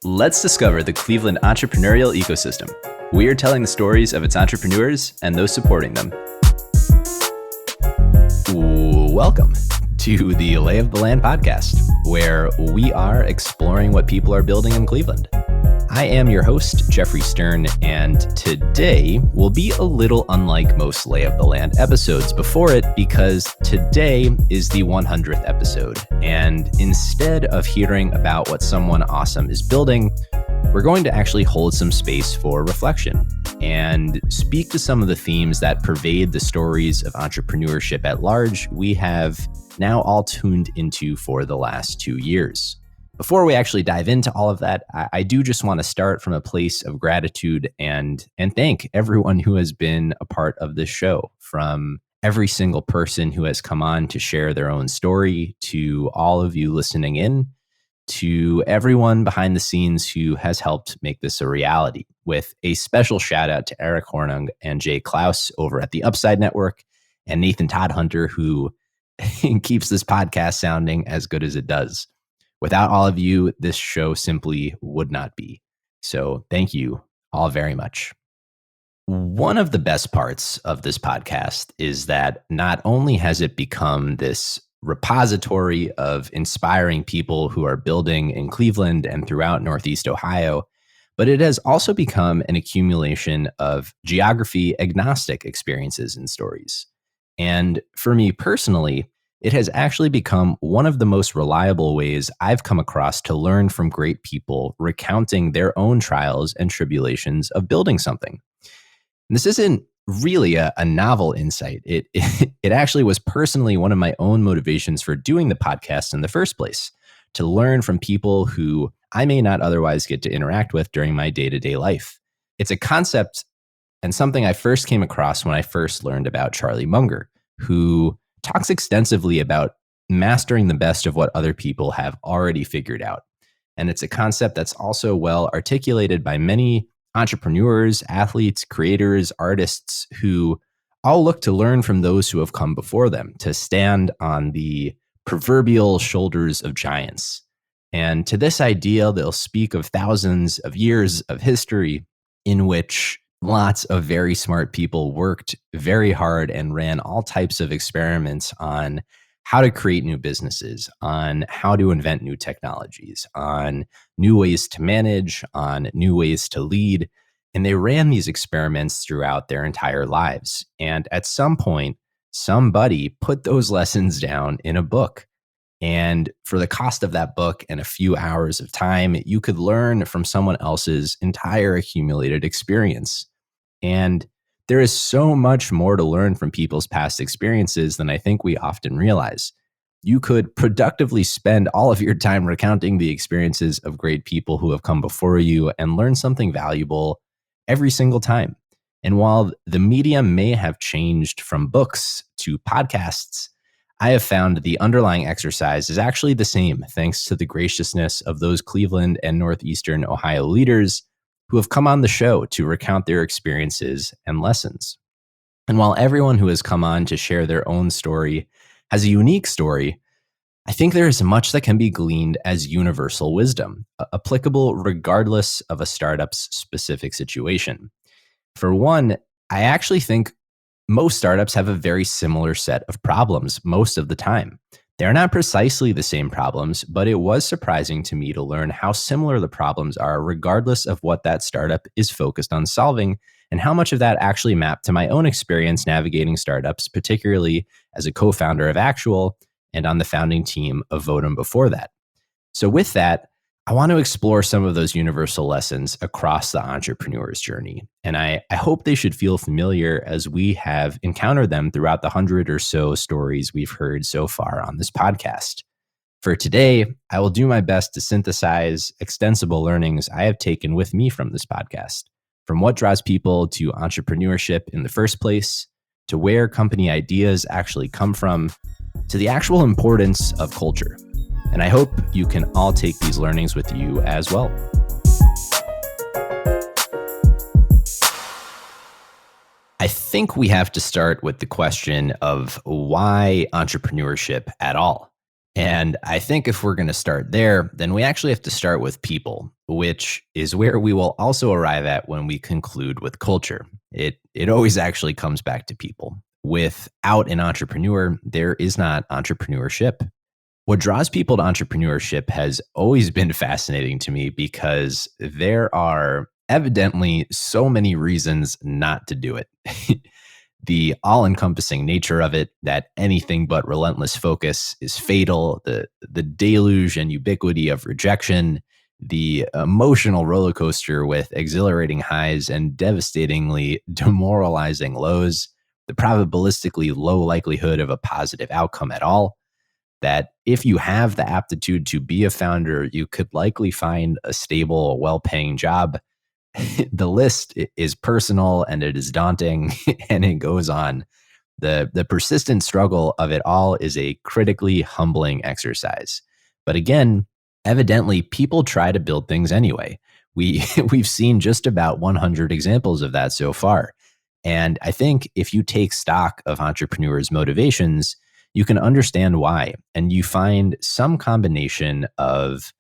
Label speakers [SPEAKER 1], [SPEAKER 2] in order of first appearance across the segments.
[SPEAKER 1] Let's discover the Cleveland entrepreneurial ecosystem. We are telling the stories of its entrepreneurs and those supporting them. Welcome to the Lay of the Land podcast, where we are exploring what people are building in Cleveland. I am your host, Jeffrey Stern, and today will be a little unlike most Lay of the Land episodes before it because today is the 100th episode. And instead of hearing about what someone awesome is building, we're going to actually hold some space for reflection and speak to some of the themes that pervade the stories of entrepreneurship at large we have now all tuned into for the last 2 years. Before we actually dive into all of that, I do just want to start from a place of gratitude and thank everyone who has been a part of this show, from every single person who has come on to share their own story, to all of you listening in, to everyone behind the scenes who has helped make this a reality, with a special shout out to Eric Hornung and Jay Klaus over at the Upside Network and Nathan Todd-Hunter, who keeps this podcast sounding as good as it does. Without all of you, this show simply would not be. So thank you all very much. One of the best parts of this podcast is that not only has it become this repository of inspiring people who are building in Cleveland and throughout Northeast Ohio, but it has also become an accumulation of geography agnostic experiences and stories. And for me personally, it has actually become one of the most reliable ways I've come across to learn from great people recounting their own trials and tribulations of building something. And this isn't really a novel insight. It actually was personally one of my own motivations for doing the podcast in the first place, to learn from people who I may not otherwise get to interact with during my day-to-day life. It's a concept and something I first came across when I first learned about Charlie Munger, who talks extensively about mastering the best of what other people have already figured out. And it's a concept that's also well articulated by many entrepreneurs, athletes, creators, artists who all look to learn from those who have come before them, to stand on the proverbial shoulders of giants. And to this idea, they'll speak of thousands of years of history in which lots of very smart people worked very hard and ran all types of experiments on how to create new businesses, on how to invent new technologies, on new ways to manage, on new ways to lead. And they ran these experiments throughout their entire lives. And at some point, somebody put those lessons down in a book. And for the cost of that book and a few hours of time, you could learn from someone else's entire accumulated experience. And there is so much more to learn from people's past experiences than I think we often realize. You could productively spend all of your time recounting the experiences of great people who have come before you and learn something valuable every single time. And while the medium may have changed from books to podcasts, I have found the underlying exercise is actually the same, thanks to the graciousness of those Cleveland and Northeastern Ohio leaders who have come on the show to recount their experiences and lessons. And while everyone who has come on to share their own story has a unique story, I think there is much that can be gleaned as universal wisdom, applicable regardless of a startup's specific situation. For one, I actually think most startups have a very similar set of problems most of the time. They're not precisely the same problems, but it was surprising to me to learn how similar the problems are regardless of what that startup is focused on solving, and how much of that actually mapped to my own experience navigating startups, particularly as a co-founder of Axuall and on the founding team of Votum before that. So with that, I want to explore some of those universal lessons across the entrepreneur's journey. And I hope they should feel familiar as we have encountered them throughout the 100 or so stories we've heard so far on this podcast. For today, I will do my best to synthesize extensible learnings I have taken with me from this podcast, from what draws people to entrepreneurship in the first place, to where company ideas actually come from, to the actual importance of culture. And I hope you can all take these learnings with you as well. I think we have to start with the question of why entrepreneurship at all. And I think if we're going to start there, then we actually have to start with people, which is where we will also arrive at when we conclude with culture. It always actually comes back to people. Without an entrepreneur, there is not entrepreneurship. What draws people to entrepreneurship has always been fascinating to me because there are evidently so many reasons not to do it. The all-encompassing nature of it, that anything but relentless focus is fatal, the deluge and ubiquity of rejection, the emotional roller coaster with exhilarating highs and devastatingly demoralizing lows, the probabilistically low likelihood of a positive outcome at all, that if you have the aptitude to be a founder, you could likely find a stable, well-paying job. The list is personal and it is daunting and it goes on. The persistent struggle of it all is a critically humbling exercise. But again, evidently people try to build things anyway. We've seen just about 100 examples of that so far. And I think if you take stock of entrepreneurs' motivations, you can understand why. And you find some combination of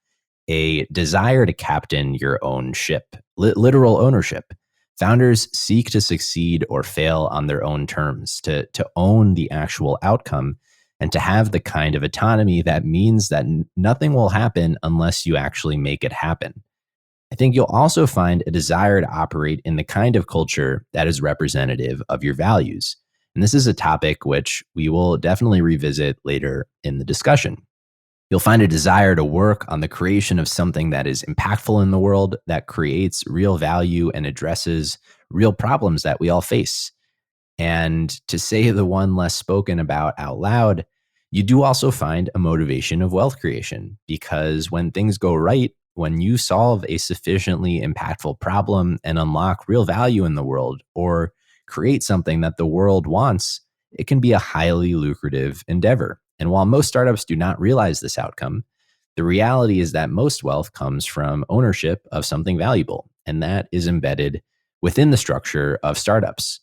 [SPEAKER 1] a desire to captain your own ship, literal ownership. Founders seek to succeed or fail on their own terms, to own the actual outcome, and to have the kind of autonomy that means that nothing will happen unless you actually make it happen. I think you'll also find a desire to operate in the kind of culture that is representative of your values. And this is a topic which we will definitely revisit later in the discussion. You'll find a desire to work on the creation of something that is impactful in the world, that creates real value and addresses real problems that we all face. And to say the one less spoken about out loud, you do also find a motivation of wealth creation, because when things go right, when you solve a sufficiently impactful problem and unlock real value in the world, or create something that the world wants, it can be a highly lucrative endeavor. And while most startups do not realize this outcome, the reality is that most wealth comes from ownership of something valuable, and that is embedded within the structure of startups.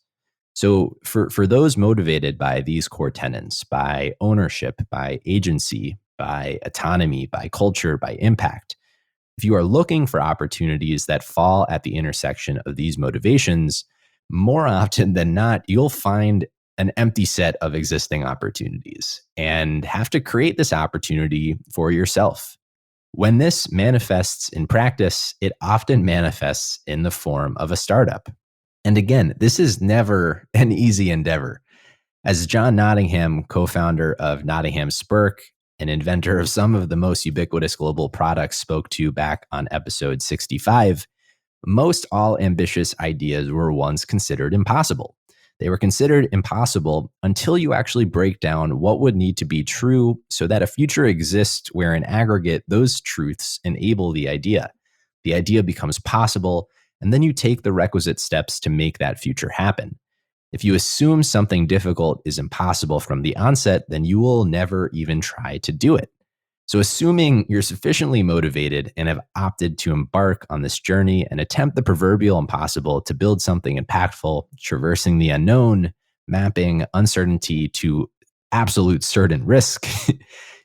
[SPEAKER 1] So for those motivated by these core tenets, by ownership, by agency, by autonomy, by culture, by impact, if you are looking for opportunities that fall at the intersection of these motivations, more often than not, you'll find an empty set of existing opportunities and have to create this opportunity for yourself. When this manifests in practice, it often manifests in the form of a startup. And again, this is never an easy endeavor. As John Nottingham, co-founder of Nottingham Spurk, an inventor of some of the most ubiquitous global products, spoke to back on episode 65, most all ambitious ideas were once considered impossible. They were considered impossible until you actually break down what would need to be true so that a future exists where in aggregate, those truths enable the idea. The idea becomes possible, and then you take the requisite steps to make that future happen. If you assume something difficult is impossible from the onset, then you will never even try to do it. So, assuming you're sufficiently motivated and have opted to embark on this journey and attempt the proverbial impossible to build something impactful, traversing the unknown, mapping uncertainty to absolute certain risk,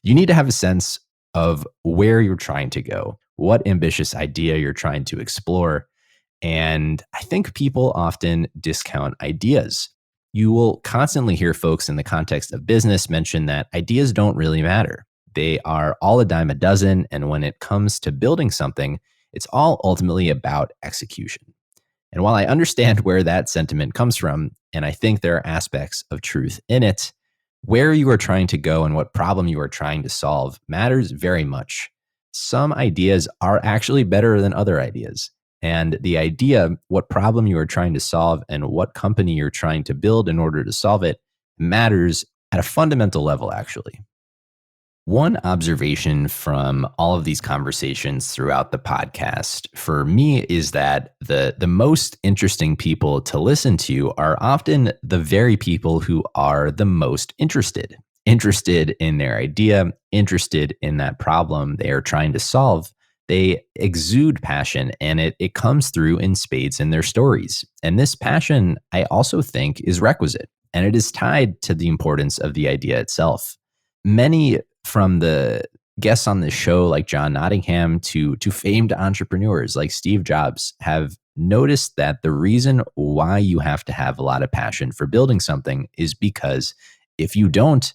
[SPEAKER 1] you need to have a sense of where you're trying to go, what ambitious idea you're trying to explore. And I think people often discount ideas. You will constantly hear folks in the context of business mention that ideas don't really matter. They are all a dime a dozen. And when it comes to building something, it's all ultimately about execution. And while I understand where that sentiment comes from, and I think there are aspects of truth in it, where you are trying to go and what problem you are trying to solve matters very much. Some ideas are actually better than other ideas. And the idea, what problem you are trying to solve and what company you're trying to build in order to solve it, matters at a fundamental level, actually. One observation from all of these conversations throughout the podcast for me is that the most interesting people to listen to are often the very people who are the most interested in their idea, interested in that problem they are trying to solve. They exude passion, and it comes through in spades in their stories. And this passion, I also think, is requisite, and it is tied to the importance of the idea itself. Many from the guests on this show like John Nottingham to famed entrepreneurs like Steve Jobs have noticed that the reason why you have to have a lot of passion for building something is because if you don't,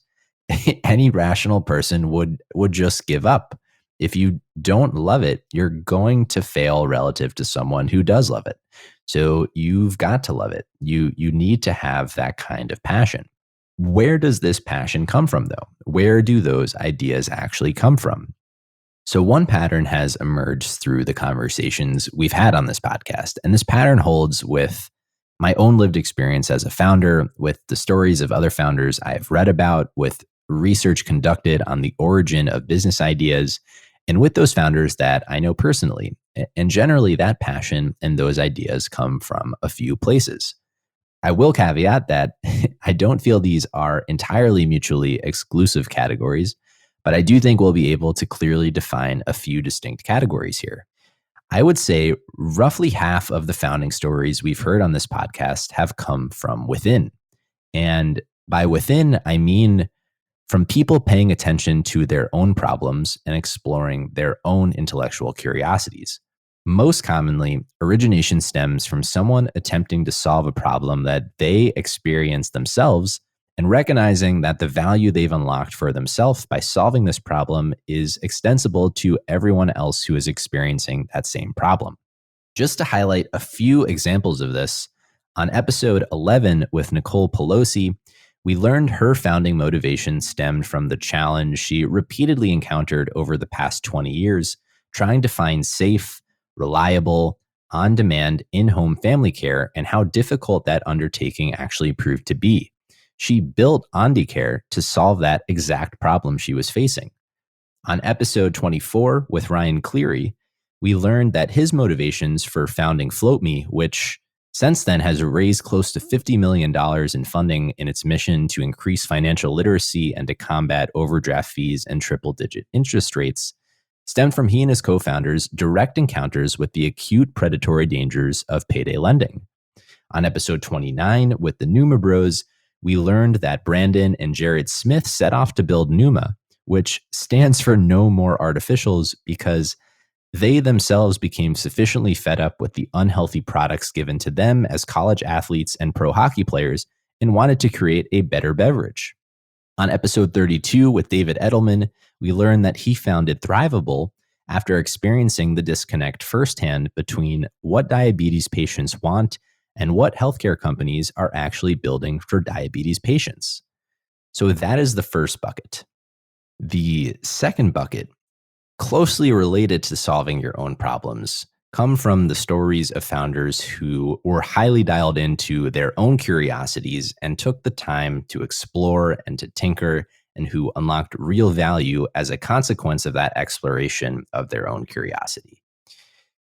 [SPEAKER 1] any rational person would just give up. If you don't love it, you're going to fail relative to someone who does love it. So you've got to love it. You need to have that kind of passion. Where does this passion come from, though? Where do those ideas actually come from? So, one pattern has emerged through the conversations we've had on this podcast. And this pattern holds with my own lived experience as a founder, with the stories of other founders I've read about, with research conducted on the origin of business ideas, and with those founders that I know personally. And generally, that passion and those ideas come from a few places. I will caveat that I don't feel these are entirely mutually exclusive categories, but I do think we'll be able to clearly define a few distinct categories here. I would say roughly half of the founding stories we've heard on this podcast have come from within. And by within, I mean from people paying attention to their own problems and exploring their own intellectual curiosities. Most commonly, origination stems from someone attempting to solve a problem that they experience themselves and recognizing that the value they've unlocked for themselves by solving this problem is extensible to everyone else who is experiencing that same problem. Just to highlight a few examples of this, on episode 11 with Nicole Pelosi, we learned her founding motivation stemmed from the challenge she repeatedly encountered over the past 20 years, trying to find safe, reliable, on-demand, in-home family care, and how difficult that undertaking actually proved to be. She built OndiCare to solve that exact problem she was facing. On episode 24 with Ryan Cleary, we learned that his motivations for founding FloatMe, which since then has raised close to $50 million in funding in its mission to increase financial literacy and to combat overdraft fees and triple-digit interest rates, stemmed from he and his co-founders' direct encounters with the acute predatory dangers of payday lending. On episode 29 with the Numa Bros, we learned that Brandon and Jared Smith set off to build Numa, which stands for No More Artificials, because they themselves became sufficiently fed up with the unhealthy products given to them as college athletes and pro hockey players and wanted to create a better beverage. On episode 32 with David Edelman, we learned that he founded Thrivable after experiencing the disconnect firsthand between what diabetes patients want and what healthcare companies are actually building for diabetes patients. So that is the first bucket. The second bucket, closely related to solving your own problems, come from the stories of founders who were highly dialed into their own curiosities and took the time to explore and to tinker, and who unlocked real value as a consequence of that exploration of their own curiosity.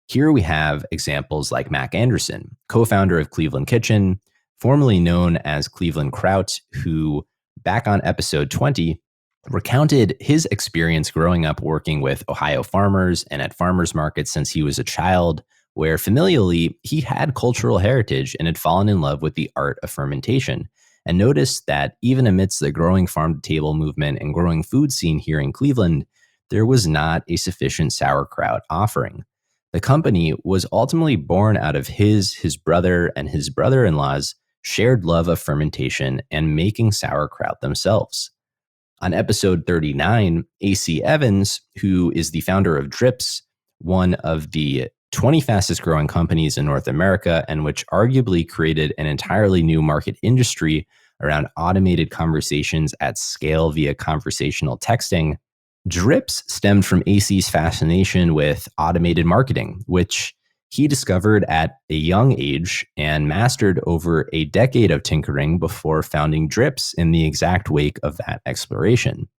[SPEAKER 1] Here we have examples like Mac Anderson, co-founder of Cleveland Kitchen, formerly known as Cleveland Kraut, who back on episode 20 recounted his experience growing up working with Ohio farmers and at farmers markets since he was a child, where familially he had cultural heritage and had fallen in love with the art of fermentation, and noticed that even amidst the growing farm-to-table movement and growing food scene here in Cleveland, there was not a sufficient sauerkraut offering. The company was ultimately born out of his brother, and his brother-in-law's shared love of fermentation and making sauerkraut themselves. On episode 39, AC Evans, who is the founder of Drips, one of the 20 fastest growing companies in North America, and which arguably created an entirely new market industry around automated conversations at scale via conversational texting. Drips stemmed from AC's fascination with automated marketing, which he discovered at a young age and mastered over a decade of tinkering before founding Drips in the exact wake of that exploration.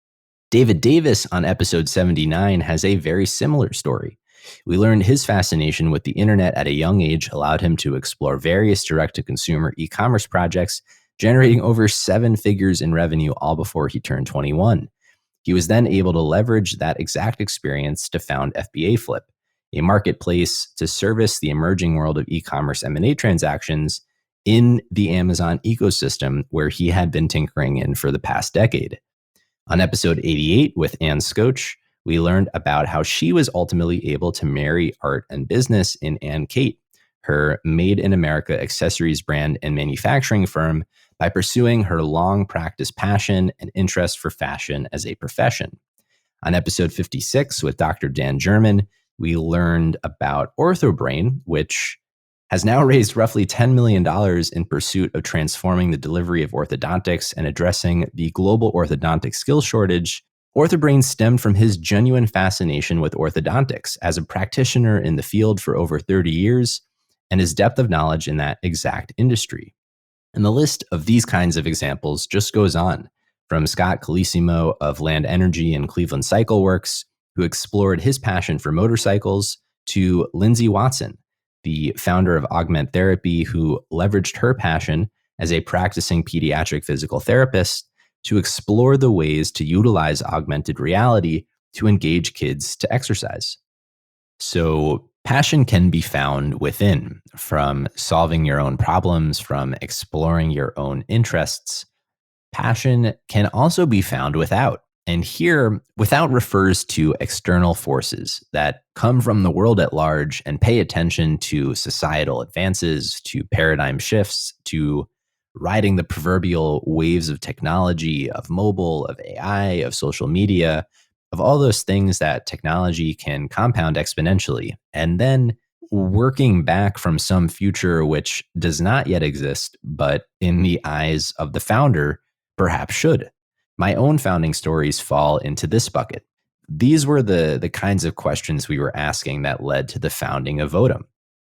[SPEAKER 1] David Davis on episode 79 has a very similar story. We learned his fascination with the internet at a young age allowed him to explore various direct-to-consumer e-commerce projects, generating over 7 figures in revenue all before he turned 21. He was then able to leverage that exact experience to found FBA Flip, a marketplace to service the emerging world of e-commerce M&A transactions in the Amazon ecosystem where he had been tinkering in for the past decade. On episode 88 with Ann Scotch, we learned about how she was ultimately able to marry art and business in Ann Kate, her Made in America accessories brand and manufacturing firm, by pursuing her long practice passion and interest for fashion as a profession. On episode 56 with Dr. Dan German, we learned about OrthoBrain, which has now raised roughly $10 million in pursuit of transforming the delivery of orthodontics and addressing the global orthodontic skill shortage. OrthoBrain stemmed from his genuine fascination with orthodontics as a practitioner in the field for over 30 years and his depth of knowledge in that exact industry. And the list of these kinds of examples just goes on, from Scott Colissimo of Land Energy and Cleveland Cycle Works, who explored his passion for motorcycles, to Lindsay Watson, the founder of Augment Therapy, who leveraged her passion as a practicing pediatric physical therapist to explore the ways to utilize augmented reality to engage kids to exercise. So passion can be found within, from solving your own problems, from exploring your own interests. Passion can also be found without. And here, without refers to external forces that come from the world at large and pay attention to societal advances, to paradigm shifts, to riding the proverbial waves of technology, of mobile, of AI, of social media, of all those things that technology can compound exponentially. And then working back from some future which does not yet exist, but in the eyes of the founder, perhaps should. My own founding stories fall into this bucket. These were the kinds of questions we were asking that led to the founding of Votum.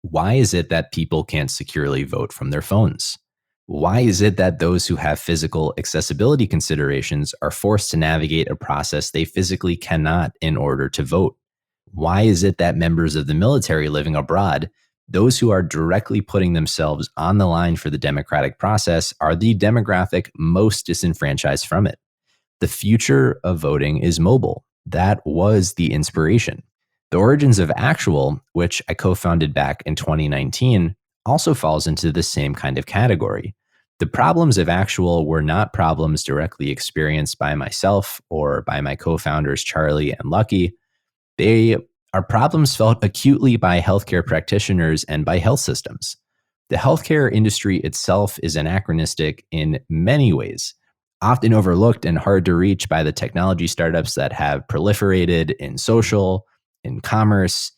[SPEAKER 1] Why is it that people can't securely vote from their phones? Why is it that those who have physical accessibility considerations are forced to navigate a process they physically cannot in order to vote? Why is it that members of the military living abroad, those who are directly putting themselves on the line for the democratic process, are the demographic most disenfranchised from it? The future of voting is mobile. That was the inspiration. The origins of Axuall, which I co-founded back in 2019, also falls into the same kind of category. The problems of Axuall were not problems directly experienced by myself or by my co-founders Charlie and Lucky. They are problems felt acutely by healthcare practitioners and by health systems. The healthcare industry itself is anachronistic in many ways, often overlooked and hard to reach by the technology startups that have proliferated in social, in commerce,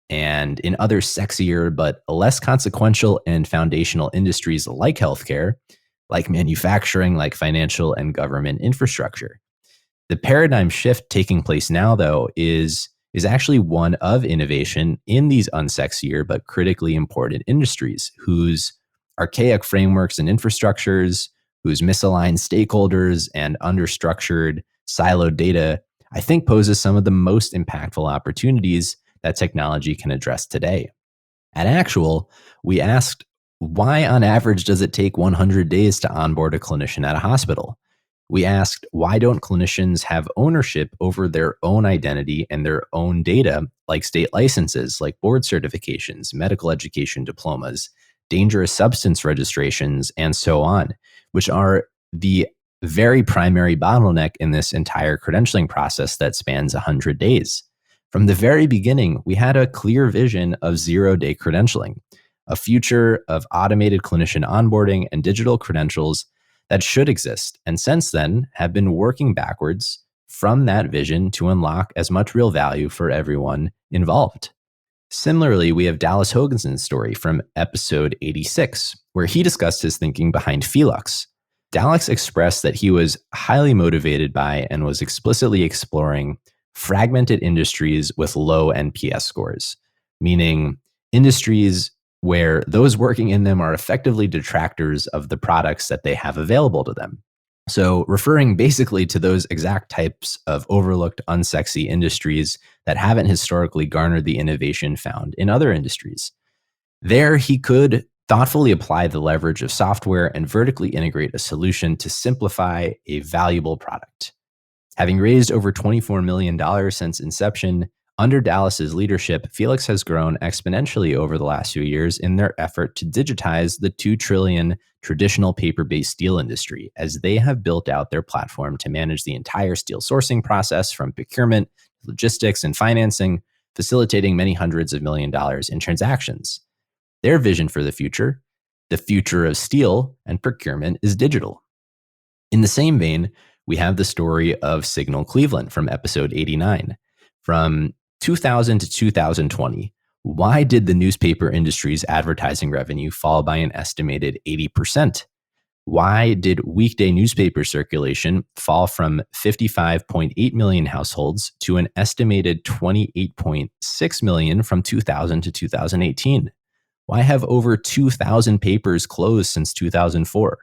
[SPEAKER 1] and in other sexier but less consequential and foundational industries like healthcare, like manufacturing, like financial and government infrastructure. The paradigm shift taking place now, though, is actually one of innovation in these unsexier but critically important industries whose archaic frameworks and infrastructures, whose misaligned stakeholders and understructured, siloed data, I think poses some of the most impactful opportunities that technology can address today. At Axuall, we asked, why on average does it take 100 days to onboard a clinician at a hospital? We asked, why don't clinicians have ownership over their own identity and their own data, like state licenses, like board certifications, medical education diplomas, dangerous substance registrations, and so on, which are the very primary bottleneck in this entire credentialing process that spans 100 days. From the very beginning, we had a clear vision of zero-day credentialing, a future of automated clinician onboarding and digital credentials that should exist, and since then have been working backwards from that vision to unlock as much real value for everyone involved. Similarly, we have Dallas Hoganson's story from episode 86, where he discussed his thinking behind Felux. Dallas expressed that he was highly motivated by and was explicitly exploring fragmented industries with low NPS scores, meaning industries where those working in them are effectively detractors of the products that they have available to them. So referring basically to those exact types of overlooked, unsexy industries that haven't historically garnered the innovation found in other industries. There, he could thoughtfully apply the leverage of software and vertically integrate a solution to simplify a valuable product. Having raised over $24 million since inception, Under Dallas's leadership, Felix has grown exponentially over the last few years in their effort to digitize the $2 trillion traditional paper-based steel industry, as they have built out their platform to manage the entire steel sourcing process from procurement, logistics, and financing, facilitating many hundreds of million dollars in transactions. Their vision for the future of steel and procurement, is digital. In the same vein, we have the story of Signal Cleveland from episode 89. From 2000 to 2020, why did the newspaper industry's advertising revenue fall by an estimated 80%? Why did weekday newspaper circulation fall from 55.8 million households to an estimated 28.6 million from 2000 to 2018? Why have over 2,000 papers closed since 2004?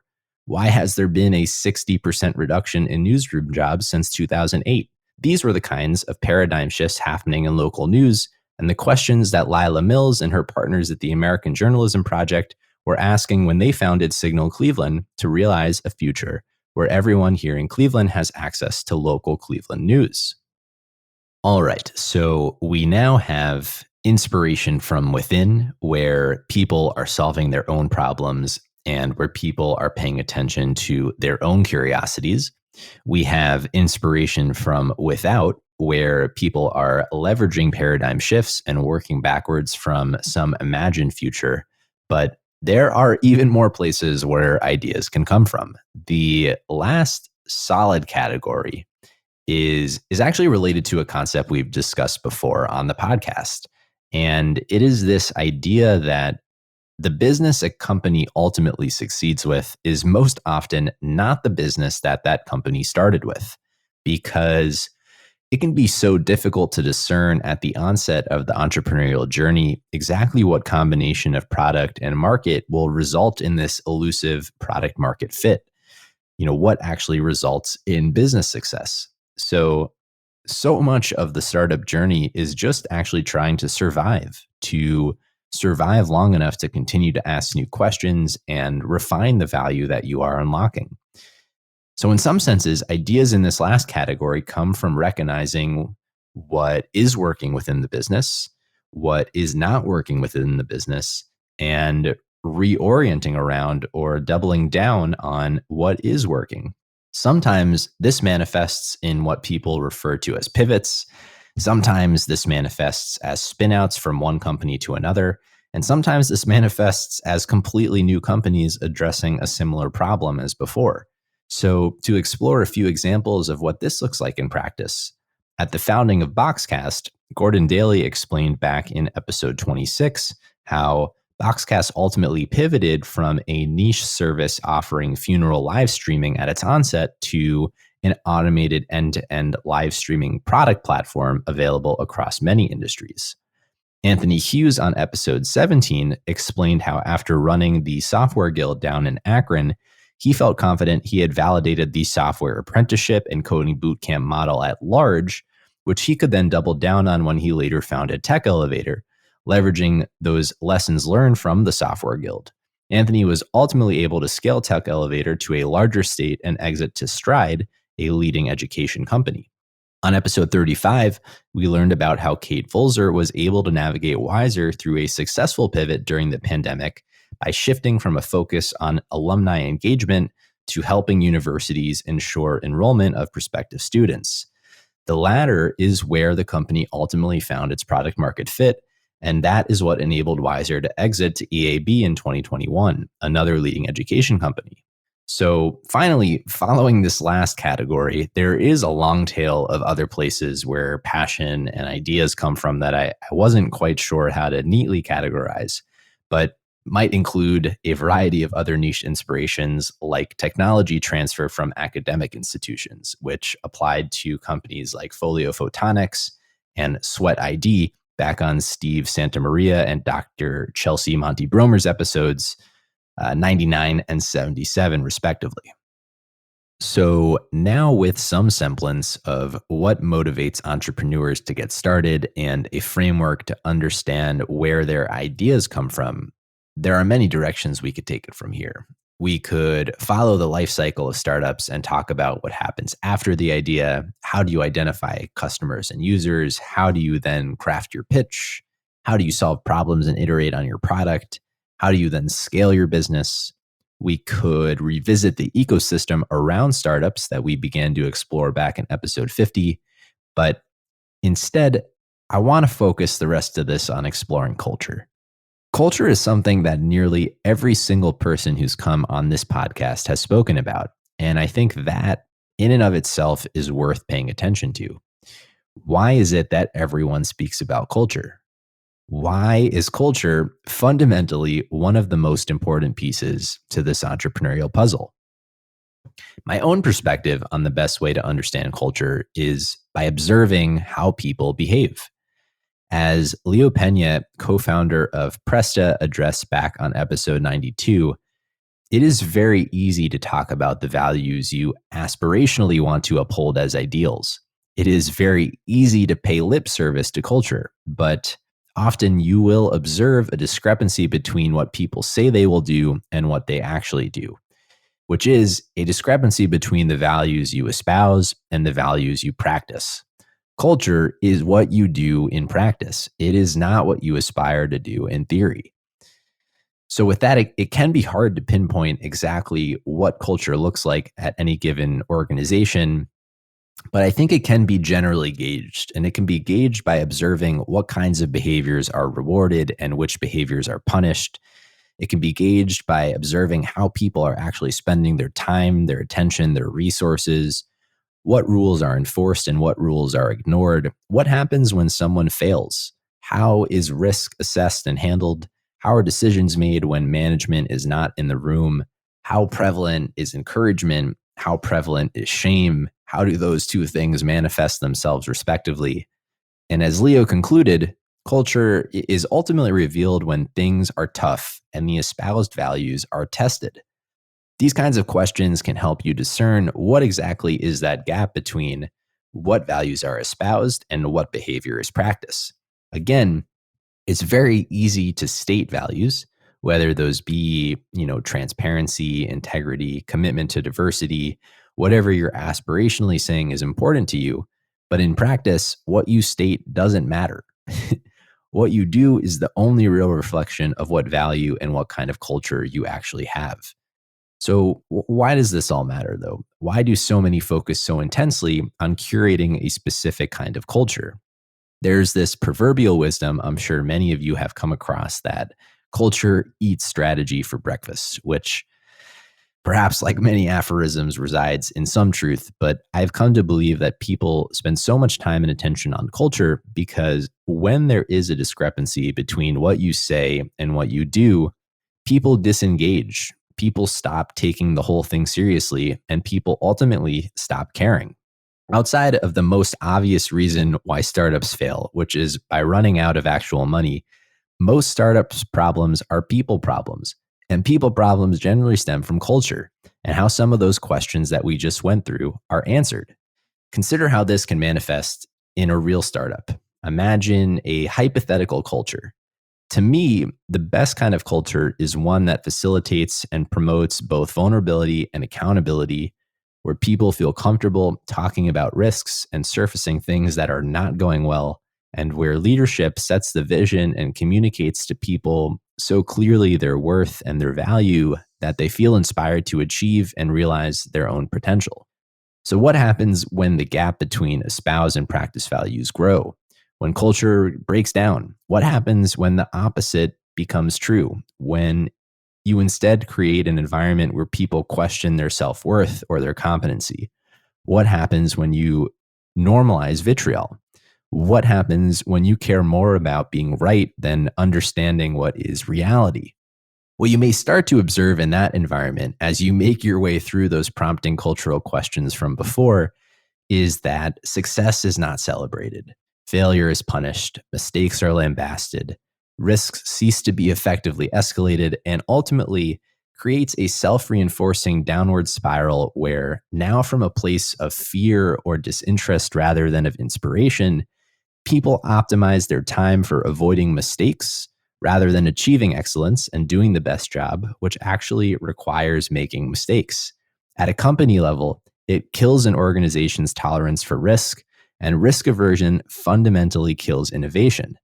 [SPEAKER 1] Why has there been a 60% reduction in newsroom jobs since 2008? These were the kinds of paradigm shifts happening in local news, and the questions that Lila Mills and her partners at the American Journalism Project were asking when they founded Signal Cleveland to realize a future where everyone here in Cleveland has access to local Cleveland news. All right, so we now have inspiration from within, where people are solving their own problems and where people are paying attention to their own curiosities. We have inspiration from without, where people are leveraging paradigm shifts and working backwards from some imagined future. But there are even more places where ideas can come from. The last solid category is actually related to a concept we've discussed before on the podcast. And it is this idea that the business a company ultimately succeeds with is most often not the business that that company started with, because it can be so difficult to discern at the onset of the entrepreneurial journey exactly what combination of product and market will result in this elusive product market fit. What actually results in business success. So much of the startup journey is just actually trying to survive long enough to continue to ask new questions and refine the value that you are unlocking. So in some senses, ideas in this last category come from recognizing what is working within the business, what is not working within the business, and reorienting around or doubling down on what is working. Sometimes this manifests in what people refer to as pivots. Sometimes this manifests as spinouts from one company to another. And sometimes this manifests as completely new companies addressing a similar problem as before. So to explore a few examples of what this looks like in practice, at the founding of Boxcast, Gordon Daly explained back in episode 26 how Boxcast ultimately pivoted from a niche service offering funeral live streaming at its onset to an automated end-to-end live streaming product platform available across many industries. Anthony Hughes on episode 17 explained how after running the Software Guild down in Akron, he felt confident he had validated the software apprenticeship and coding bootcamp model at large, which he could then double down on when he later founded Tech Elevator, leveraging those lessons learned from the Software Guild. Anthony was ultimately able to scale Tech Elevator to a larger state and exit to Stride, a leading education company. On episode 35, we learned about how Kate Volzer was able to navigate Wiser through a successful pivot during the pandemic by shifting from a focus on alumni engagement to helping universities ensure enrollment of prospective students. The latter is where the company ultimately found its product market fit, and that is what enabled Wiser to exit to EAB in 2021, another leading education company. So finally, following this last category, there is a long tail of other places where passion and ideas come from that I wasn't quite sure how to neatly categorize, but might include a variety of other niche inspirations like technology transfer from academic institutions, which applied to companies like Folio Photonics and Sweat ID back on Steve Santamaria and Dr. Chelsea Monty Bromer's episodes 99 and 77, respectively. So now with some semblance of what motivates entrepreneurs to get started and a framework to understand where their ideas come from, there are many directions we could take it from here. We could follow the life cycle of startups and talk about what happens after the idea. How do you identify customers and users? How do you then craft your pitch? How do you solve problems and iterate on your product? How do you then scale your business? We could revisit the ecosystem around startups that we began to explore back in episode 50. But instead, I want to focus the rest of this on exploring culture. Culture is something that nearly every single person who's come on this podcast has spoken about. And I think that in and of itself is worth paying attention to. Why is it that everyone speaks about culture? Why is culture fundamentally one of the most important pieces to this entrepreneurial puzzle? My own perspective on the best way to understand culture is by observing how people behave. As Leo Pena, co-founder of Presta, addressed back on episode 92, it is very easy to talk about the values you aspirationally want to uphold as ideals. It is very easy to pay lip service to culture, but often you will observe a discrepancy between what people say they will do and what they actually do, which is a discrepancy between the values you espouse and the values you practice. Culture is what you do in practice. It is not what you aspire to do in theory. So with that, it can be hard to pinpoint exactly what culture looks like at any given organization, but I think it can be generally gauged, and it can be gauged by observing what kinds of behaviors are rewarded and which behaviors are punished. It can be gauged by observing how people are actually spending their time, their attention, their resources, what rules are enforced and what rules are ignored. What happens when someone fails? How is risk assessed and handled? How are decisions made when management is not in the room? How prevalent is encouragement? How prevalent is shame? How do those two things manifest themselves respectively? And as Leo concluded, culture is ultimately revealed when things are tough and the espoused values are tested. These kinds of questions can help you discern what exactly is that gap between what values are espoused and what behavior is practiced. Again, it's very easy to state values, whether those be, transparency, integrity, commitment to diversity, whatever you're aspirationally saying is important to you. But in practice, what you state doesn't matter. What you do is the only real reflection of what value and what kind of culture you actually have. So why does this all matter, though? Why do so many focus so intensely on curating a specific kind of culture? There's this proverbial wisdom I'm sure many of you have come across that culture eats strategy for breakfast, which perhaps like many aphorisms resides in some truth, but I've come to believe that people spend so much time and attention on culture because when there is a discrepancy between what you say and what you do, people disengage. People stop taking the whole thing seriously, and people ultimately stop caring. Outside of the most obvious reason why startups fail, which is by running out of actual money, most startups' problems are people problems. And people problems generally stem from culture and how some of those questions that we just went through are answered. Consider how this can manifest in a real startup. Imagine a hypothetical culture. To me, the best kind of culture is one that facilitates and promotes both vulnerability and accountability, where people feel comfortable talking about risks and surfacing things that are not going well, and where leadership sets the vision and communicates to people so clearly their worth and their value that they feel inspired to achieve and realize their own potential. So what happens when the gap between espouse and practice values grow? When culture breaks down? What happens when the opposite becomes true? When you instead create an environment where people question their self-worth or their competency? What happens when you normalize vitriol? What happens when you care more about being right than understanding what is reality? What you may start to observe in that environment as you make your way through those prompting cultural questions from before is that success is not celebrated. Failure is punished. Mistakes are lambasted. Risks cease to be effectively escalated, and ultimately creates a self-reinforcing downward spiral where now from a place of fear or disinterest rather than of inspiration, people optimize their time for avoiding mistakes, rather than achieving excellence and doing the best job, which actually requires making mistakes. At a company level, it kills an organization's tolerance for risk, and risk aversion fundamentally kills innovation.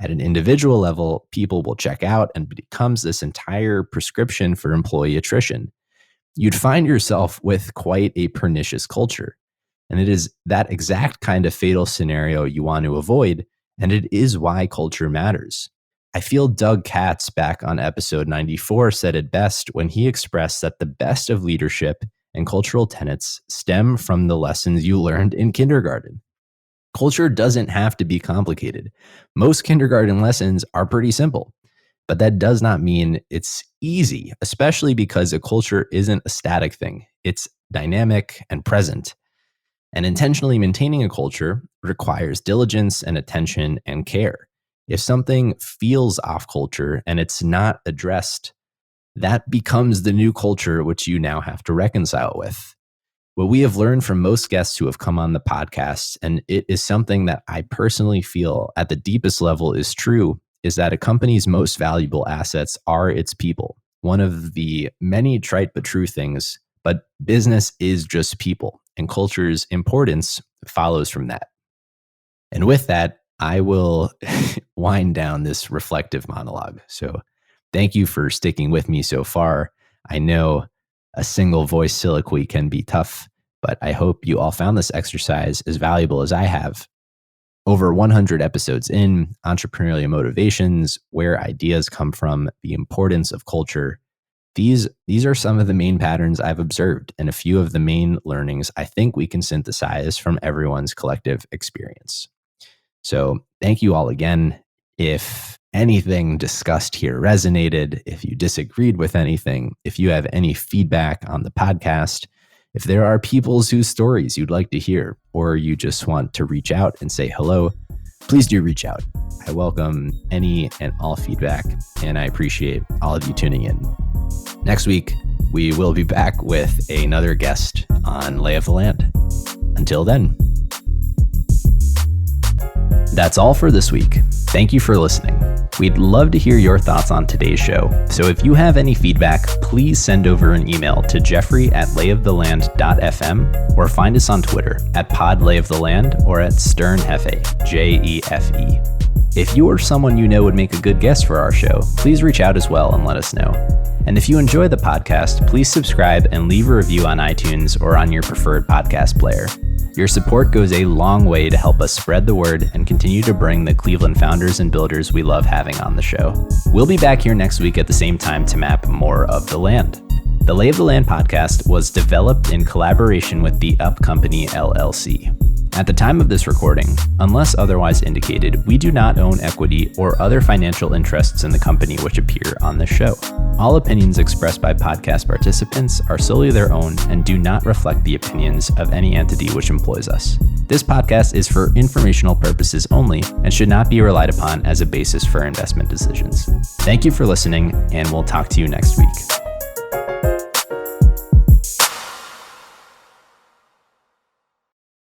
[SPEAKER 1] At an individual level, people will check out and becomes this entire prescription for employee attrition. You'd find yourself with quite a pernicious culture. And it is that exact kind of fatal scenario you want to avoid, and it is why culture matters. I feel Doug Katz back on episode 94 said it best when he expressed that the best of leadership and cultural tenets stem from the lessons you learned in kindergarten. Culture doesn't have to be complicated. Most kindergarten lessons are pretty simple, but that does not mean it's easy, especially because a culture isn't a static thing. It's dynamic and present. And intentionally maintaining a culture requires diligence and attention and care. If something feels off culture and it's not addressed, that becomes the new culture which you now have to reconcile with. What we have learned from most guests who have come on the podcast, and it is something that I personally feel at the deepest level is true, is that a company's most valuable assets are its people. One of the many trite but true things, but business is just people, and culture's importance follows from that. And with that, I will wind down this reflective monologue. So thank you for sticking with me so far. I know a single voice soliloquy can be tough, but I hope you all found this exercise as valuable as I have. Over 100 episodes in, entrepreneurial motivations, where ideas come from, the importance of culture. These are some of the main patterns I've observed and a few of the main learnings I think we can synthesize from everyone's collective experience. So thank you all again. If anything discussed here resonated, if you disagreed with anything, if you have any feedback on the podcast, if there are people's whose stories you'd like to hear, or you just want to reach out and say hello, please do reach out. I welcome any and all feedback, and I appreciate all of you tuning in. Next week, we will be back with another guest on Lay of the Land. Until then. That's all for this week. Thank you for listening. We'd love to hear your thoughts on today's show. So if you have any feedback, please send over an email to jeffrey@layoftheland.fm or find us on Twitter @podlayoftheland or @sternhefe, JEFE. If you or someone you know would make a good guest for our show, please reach out as well and let us know. And if you enjoy the podcast, please subscribe and leave a review on iTunes or on your preferred podcast player. Your support goes a long way to help us spread the word and continue to bring the Cleveland founders and builders we love having on the show. We'll be back here next week at the same time to map more of the land. The Lay of the Land podcast was developed in collaboration with the Up Company LLC. At the time of this recording, unless otherwise indicated, we do not own equity or other financial interests in the company which appear on this show. All opinions expressed by podcast participants are solely their own and do not reflect the opinions of any entity which employs us. This podcast is for informational purposes only and should not be relied upon as a basis for investment decisions. Thank you for listening, and we'll talk to you next week.